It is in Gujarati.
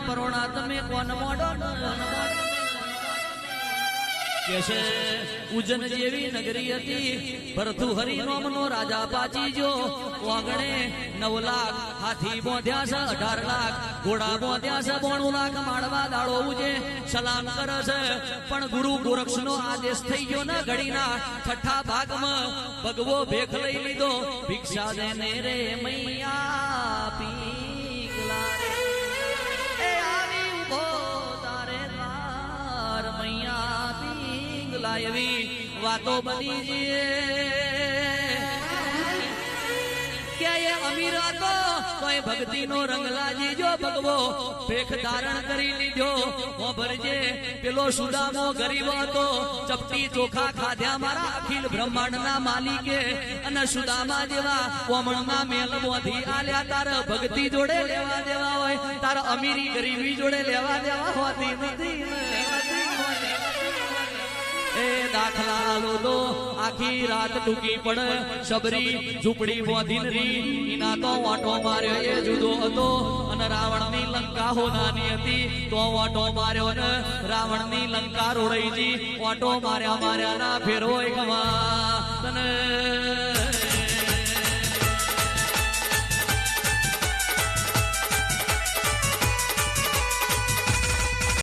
પરોણા તમે કોન મોડો કેશે ઉજન જેવી નગરી હતી ભરથુહરી નોમનો રાજા પાચી જો વાગણે 9 લાખ હાથી બોધ્યા છે 18 લાખ ઘોડા બોધ્યા છે 92 લાખ માળવા દાડો ઉજે સલામ કરે છે પણ ગુરુ ગોરક્ષનો આદેશ થઈ ગયો ને ઘડીના છઠ્ઠા ભાગમાં ભગવો ભેખ લઈ લીધો ભિક્ષા દેને રે મૈયા પીગલા રે એ આવી ઉભો તારે તાર મૈયા પીગલા એવી વાતો બની જઈએ કે એ અમીર હતો તોય ભક્તિનો રંગ લાજી જો ભગવો ભેખ ધારણ કરી લીધો ભરજે પેલો સુદામો ગરીબ હતો ચપટી ચોખા ખાધ્યા મારા અખિલ બ્રહ્માંડના માલિકે અને સુદામા જેવા કોમળના મેલ બોધી આલ્યા તાર ભક્તિ જોડે લેવા દેવા હોય તાર અમીરી ગરીબી જોડે લેવા દેવા હોતી નથી એ દાખલા લો આખી રાત ટૂંકી પડે સબરી ઝૂંપડી બોધીન રી એના તો વાટો માર્યો એ જુદો હતો અને રાવણની લંકા હોનાની હતી તો વાટો માર્યો ને રાવણની લંકા રોડાઈજી વાટો માર્યા ના ફેરો એકમાં તને